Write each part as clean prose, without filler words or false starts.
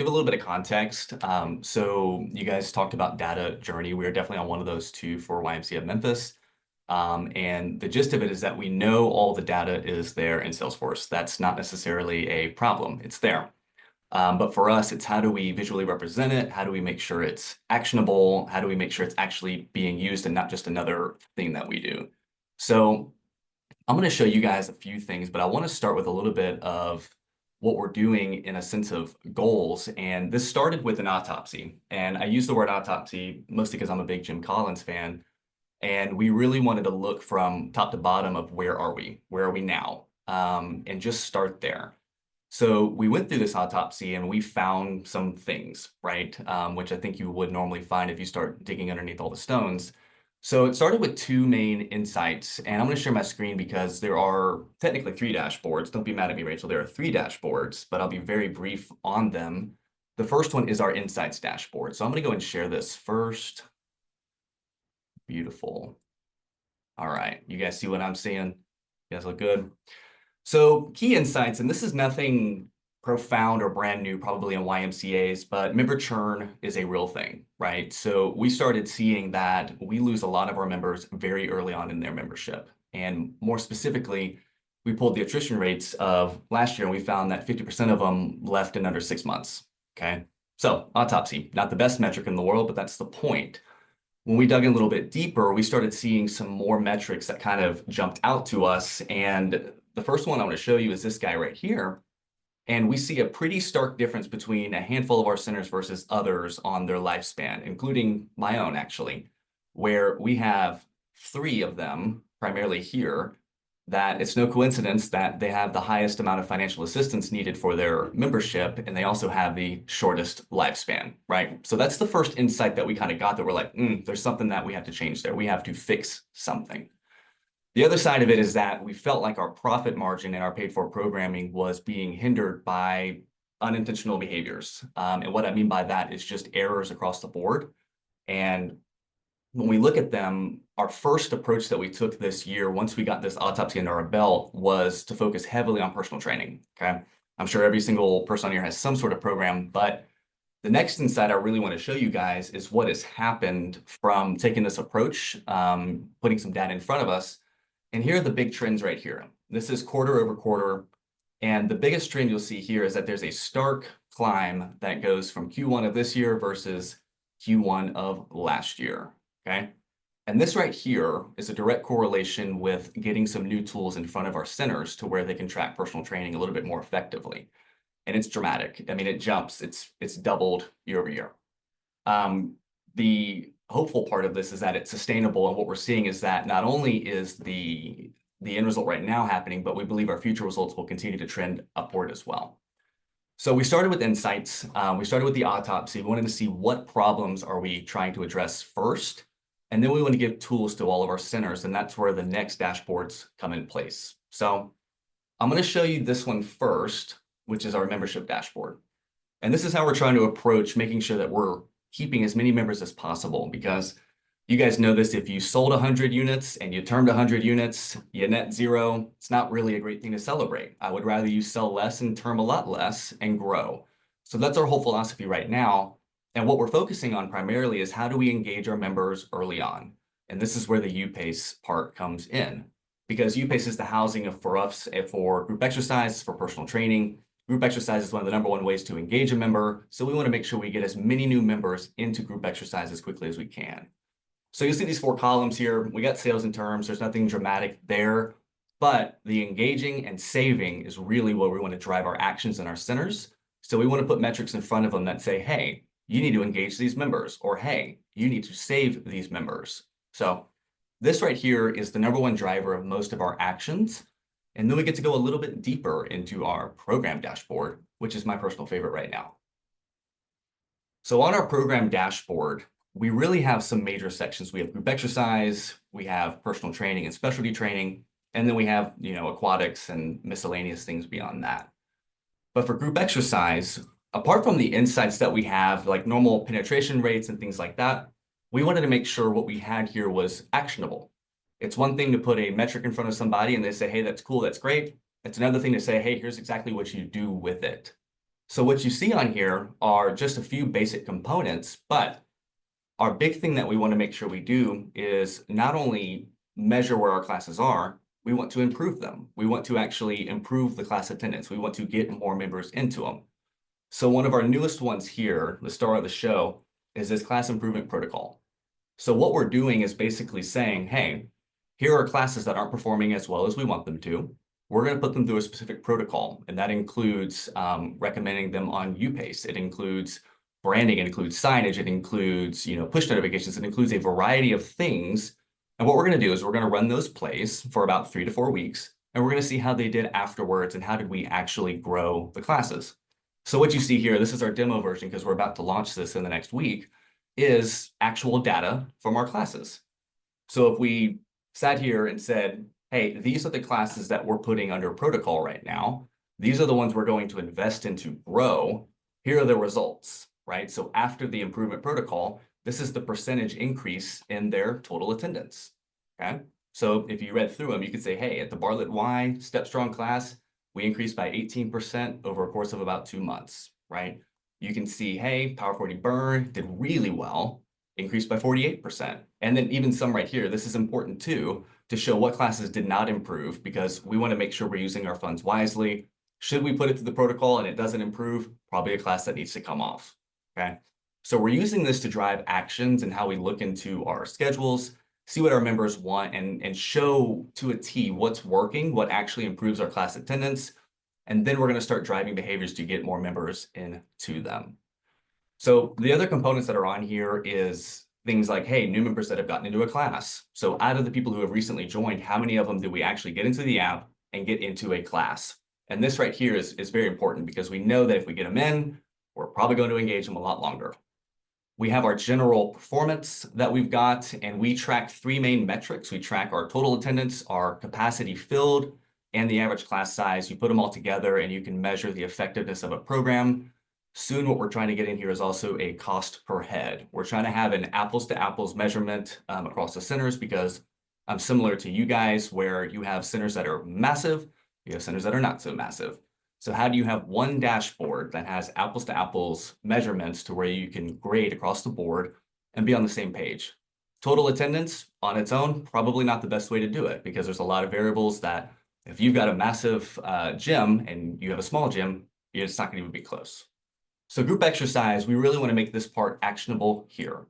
Give a little bit of context. So you guys talked about data journey. We are definitely on one of those two for YMCA of Memphis. And the gist of it is that we know all the data is there in Salesforce. That's not necessarily a problem. It's there. But for us, it's how do we visually represent it? How do we make sure it's actionable? How do we make sure it's actually being used and not just another thing that we do? So I'm going to show you guys a few things, but I want to start with a little bit of what we're doing in a sense of goals. And this started with an autopsy. And I use the word autopsy mostly because I'm a big Jim Collins fan. And we really wanted to look from top to bottom of where are we? Where are we now? And just start there. So we went through this autopsy and we found some things, right? Which I think you would normally find if you start digging underneath all the stones. So it started with two main insights, and I'm going to share my screen because there are technically three dashboards. Don't be mad at me, Rachel. There are three dashboards, but I'll be very brief on them. The first one is our insights dashboard. So I'm going to go and share this first. Beautiful. All right. You guys see what I'm seeing? You guys look good? So key insights, and this is nothing profound or brand new probably in YMCAs, but member churn is a real thing, right? So we started seeing that we lose a lot of our members very early on in their membership. And more specifically, we pulled the attrition rates of last year and we found that 50% of them left in under 6 months, okay? So autopsy, not the best metric in the world, but that's the point. When we dug in a little bit deeper, we started seeing some more metrics that kind of jumped out to us. And the first one I want to show you is this guy right here. And we see a pretty stark difference between a handful of our centers versus others on their lifespan, including my own, actually, where we have 3 of them, primarily here, that it's no coincidence that they have the highest amount of financial assistance needed for their membership, and they also have the shortest lifespan, right? So that's the first insight that we kind of got, that we're like, there's something that we have to change there. We have to fix something. The other side of it is that we felt like our profit margin in our paid for programming was being hindered by unintentional behaviors. And what I mean by that is just errors across the board. And when we look at them, our first approach that we took this year, once we got this autopsy under our belt, was to focus heavily on personal training, okay? I'm sure every single person on here has some sort of program, but the next insight I really want to show you guys is what has happened from taking this approach, putting some data in front of us. And here are the big trends right here. This is quarter over quarter. And the biggest trend you'll see here is that there's a stark climb that goes from Q1 of this year versus Q1 of last year, okay? And this right here is a direct correlation with getting some new tools in front of our centers to where they can track personal training a little bit more effectively. And it's dramatic. I mean, it jumps. It's doubled year over year. The hopeful part of this is that it's sustainable, and what we're seeing is that not only is the end result right now happening, but we believe our future results will continue to trend upward as well. So we started with insights. We started with the autopsy. We wanted to see what problems are we trying to address first, and then we want to give tools to all of our centers, and that's where the next dashboards come in place. So I'm going to show you this one first, which is our membership dashboard. And this is how we're trying to approach making sure that we're keeping as many members as possible, because you guys know this, if you sold 100 units and you termed 100 units, you net zero, it's not really a great thing to celebrate. I would rather you sell less and term a lot less and grow. So that's our whole philosophy right now. And what we're focusing on primarily is how do we engage our members early on? And this is where the UPACE part comes in, because UPACE is the housing for us for group exercise, for personal training. Group exercise is one of the #1 ways to engage a member. So we want to make sure we get as many new members into group exercise as quickly as we can. So you'll see these 4 columns here. We got sales and terms. There's nothing dramatic there, but the engaging and saving is really where we want to drive our actions in our centers. So we want to put metrics in front of them that say, hey, you need to engage these members, or hey, you need to save these members. So this right here is the #1 driver of most of our actions. And then we get to go a little bit deeper into our program dashboard, which is my personal favorite right now. So on our program dashboard, we really have some major sections. We have group exercise, we have personal training and specialty training, and then we have, aquatics and miscellaneous things beyond that. But for group exercise, apart from the insights that we have, like normal penetration rates and things like that, we wanted to make sure what we had here was actionable. It's one thing to put a metric in front of somebody and they say, hey, that's cool, that's great. It's another thing to say, hey, here's exactly what you do with it. So what you see on here are just a few basic components, but our big thing that we want to make sure we do is not only measure where our classes are, we want to improve them. We want to actually improve the class attendance. We want to get more members into them. So one of our newest ones here, the star of the show, is this class improvement protocol. So what we're doing is basically saying, hey, here are classes that aren't performing as well as we want them to. We're going to put them through a specific protocol, and that includes recommending them on UPace. It includes branding, it includes signage, it includes push notifications, it includes a variety of things. And what we're going to do is we're going to run those plays for about 3 to 4 weeks, and we're going to see how they did afterwards and how did we actually grow the classes. So what you see here, this is our demo version because we're about to launch this in the next week, is actual data from our classes. So if we sat here and said, hey, these are the classes that we're putting under protocol right now. These are the ones we're going to invest in to grow. Here are the results, right? So after the improvement protocol, this is the percentage increase in their total attendance, okay? So if you read through them, you could say, hey, at the Bartlett Y Step Strong class, we increased by 18% over a course of about 2 months, right? You can see, hey, Power 40 Burn did really well, increased by 48%. And then even some right here, this is important too, to show what classes did not improve because we want to make sure we're using our funds wisely. Should we put it through the protocol and it doesn't improve? Probably a class that needs to come off, okay? So we're using this to drive actions and how we look into our schedules, see what our members want, and show to a T what's working, what actually improves our class attendance, and then we're going to start driving behaviors to get more members into them. So the other components that are on here is things like, hey, new members that have gotten into a class. So out of the people who have recently joined, how many of them did we actually get into the app and get into a class? And this right here is very important because we know that if we get them in, we're probably going to engage them a lot longer. We have our general performance that we've got, and we track 3 main metrics. We track our total attendance, our capacity filled, and the average class size. You put them all together and you can measure the effectiveness of a program. Soon, what we're trying to get in here is also a cost per head. We're trying to have an apples to apples measurement across the centers because I'm similar to you guys where you have centers that are massive, you have centers that are not so massive. So how do you have one dashboard that has apples to apples measurements to where you can grade across the board and be on the same page? Total attendance on its own, probably not the best way to do it because there's a lot of variables that if you've got a massive gym and you have a small gym, it's not going to even be close. So group exercise, we really want to make this part actionable here.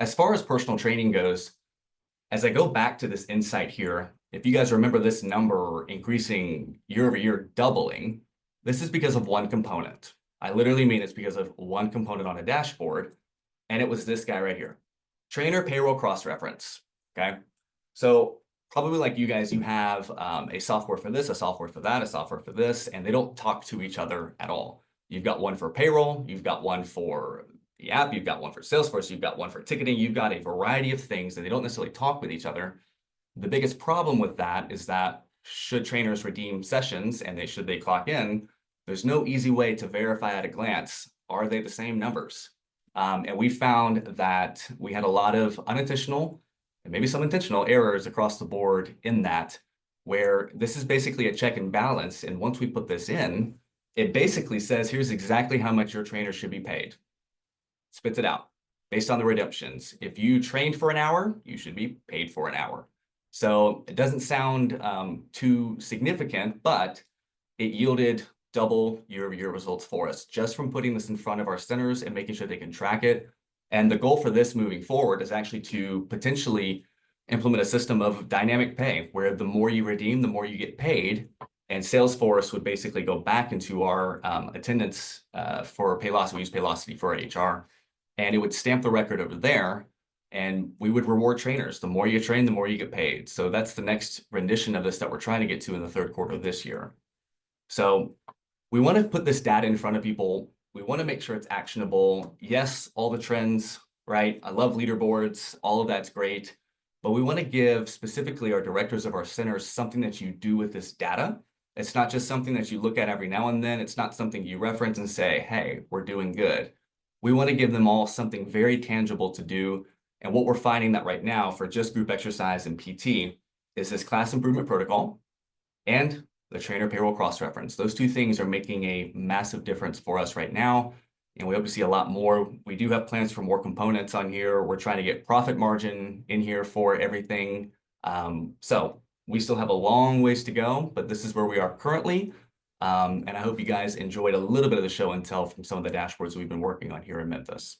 As far as personal training goes, as I go back to this insight here, if you guys remember this number increasing year over year, doubling, this is because of one component. I literally mean it's because of one component on a dashboard, and it was this guy right here, trainer payroll cross-reference, okay? So probably like you guys, you have a software for this, a software for that, a software for this, and they don't talk to each other at all. You've got one for payroll, you've got one for the app, you've got one for Salesforce, you've got one for ticketing, you've got a variety of things, and they don't necessarily talk with each other. The biggest problem with that is that should trainers redeem sessions and should they clock in, there's no easy way to verify at a glance, are they the same numbers? And we found that we had a lot of unintentional and maybe some intentional errors across the board in that, where this is basically a check and balance. And once we put this in, it basically says, here's exactly how much your trainer should be paid. Spits it out based on the redemptions. If you trained for an hour, you should be paid for an hour. So it doesn't sound too significant, but it yielded double year-over-year results for us just from putting this in front of our centers and making sure they can track it. And the goal for this moving forward is actually to potentially implement a system of dynamic pay where the more you redeem, the more you get paid. And Salesforce would basically go back into our attendance for Paylocity. We use Paylocity for our HR, and it would stamp the record over there. And we would reward trainers. The more you train, the more you get paid. So that's the next rendition of this that we're trying to get to in the 3rd quarter of this year. So we want to put this data in front of people. We want to make sure it's actionable. Yes, all the trends, right? I love leaderboards. All of that's great. But we want to give specifically our directors of our centers something that you do with this data. It's not just something that you look at every now and then. It's not something you reference and say, hey, we're doing good. We want to give them all something very tangible to do. And what we're finding that right now for just group exercise and PT is this class improvement protocol and the trainer payroll cross-reference. Those two things are making a massive difference for us right now, and we hope to see a lot more. We do have plans for more components on here. We're trying to get profit margin in here for everything. So we still have a long ways to go, but this is where we are currently. And I hope you guys enjoyed a little bit of the show and tell from some of the dashboards we've been working on here in Memphis.